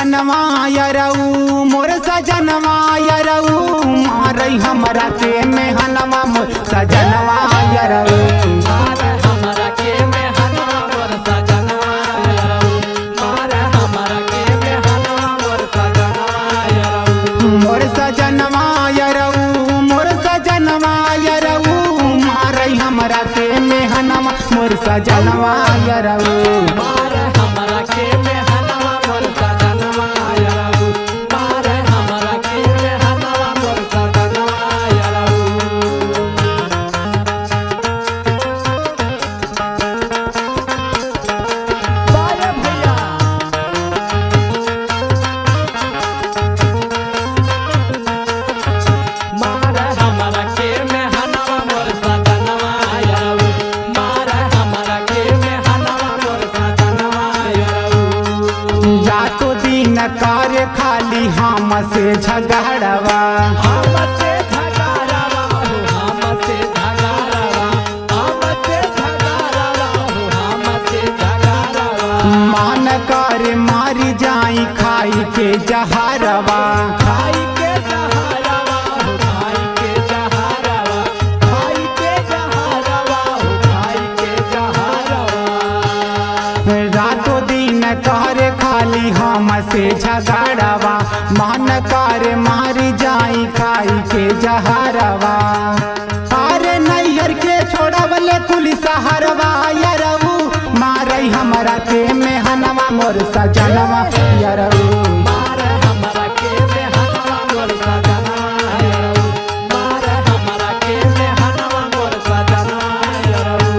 सजनवा यरऊ मोर सजनवा यरऊ मारई हमरा के मेहनवा मोर सजनवा यरऊ हमरा के मेहनवा मोर सजनवा यरऊ हमरा के मेहनवा मोर सजनवा यरऊ मोर सजनवा यरऊ मोर सजनवा यरऊ मारई हमरा के मेहनवा मोर सजनवा यरऊ हमरा के मेहनवा मोर सजनवा यरऊ हमरा के मेहनवा मोर सजनवा यरऊ बारे भैया हमरा के मेहनवा मोर सजनवा यरऊ हमरा के मेहनवा मोर सजनवा यरऊ रातो दिन कार्य खाली हम से झगड़वा हमसे झगड़वा हो हमसे झगड़वा हमसे झगड़वा हो हमसे झगड़वा मान कर मारी जाई खाई के जहरवा खाई के जहरवा हो खाई के जहरवा खाई के जहरवा हो खाई के जहरवा रातो दिन कर खाली हम से झगड़वा मान कर मारी जाई खाई के जहरवा अरे नैहर के छोड़वले पुलिस हरवा यरऊ मारई हमरा के मेहनवा मोर सजनवा यरऊ हमरा के मेहनवा मोर सजनवा यरऊ हमरा के मेहनवा मोर सजनवा यरऊ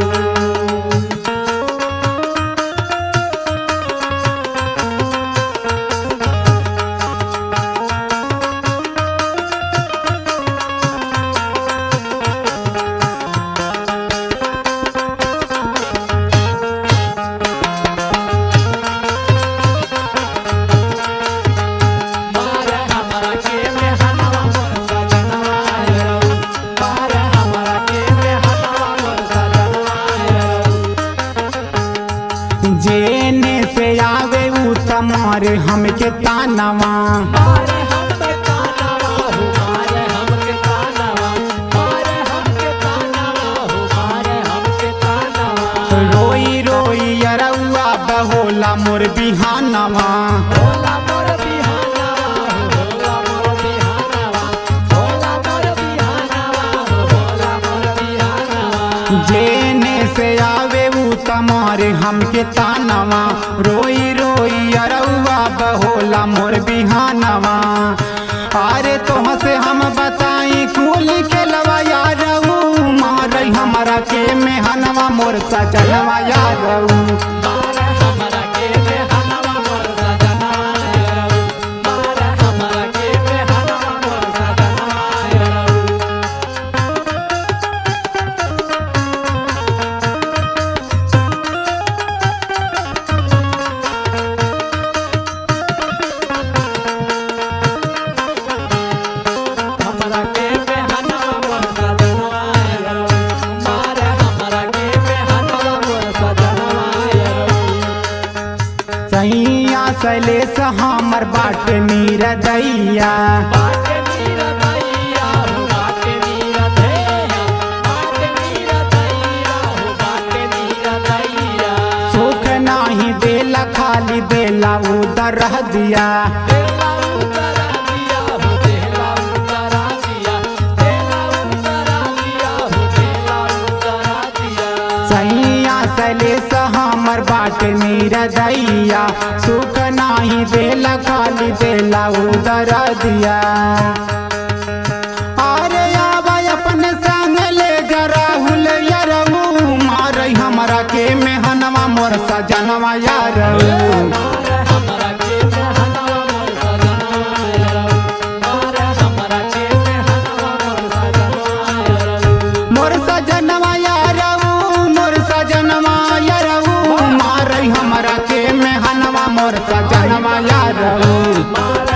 हमरा के मेहनवा मोर सजनवा यरऊ हमरा के मेहनवा मोर सजनवा यरऊ जेने से आवे उ तमारे हमके तानवा मारे हमके तानवा हो मारे हमके तानवा मारे हमके तानवा हो मारे हमके तानवा रोई रोई यरौआ बहोला मोर बिहानवा भोला मोर बिहानवा हो भोला मोर बिहानवा भोला मोर बिहानवा हो भोला मोर बिहानवा जेने से आवे उ तमारे हमके तानवा रोई रोई यरौआ बहोला मोर बिहानवा अरे तोह से हम बताई कुल खेलवा यारऊ मारई हमरा के मेहनवा मोर सजनवा यारऊ मारे हमरा के मेहनवा मोर सजनवा यरऊ मारे हमरा के मेहनवा मोर सजनवा यरऊ हमरा के मेहनवा मोर सजनवा यरऊ मारे हमरा के मेहनवा मोर सजनवा यरऊ सैया सलेस हमर बाट नीर दैया बाटे नीरा दैया हो बाटे नीरा दैया बाटे नीरा दैया हो बाटे नीरा दैया सुख नाही देला खाली देला उधर रह दिया देला उतरा दिया हो देला उतरा दिया देला उतरा दिया हो देला उतरा दिया सैया सलेस हमर बाट नीर दैया सुख नाही देला खाली देला उधर दिया अरे आवा अपने संग ले जराहुल यरऊ मारई हमरा के मेहनवा मोर सजनवा यारऊ मारे हमरा के मेहनवा मोर सजनवा यरऊ मारे हमरा के मेहनवा मोर सजनवा यरऊ मोर सजनवा यारऊ मोर सजनवा यरऊ मारई हमरा के मेहनवा मोर सजनवा यारऊ मारे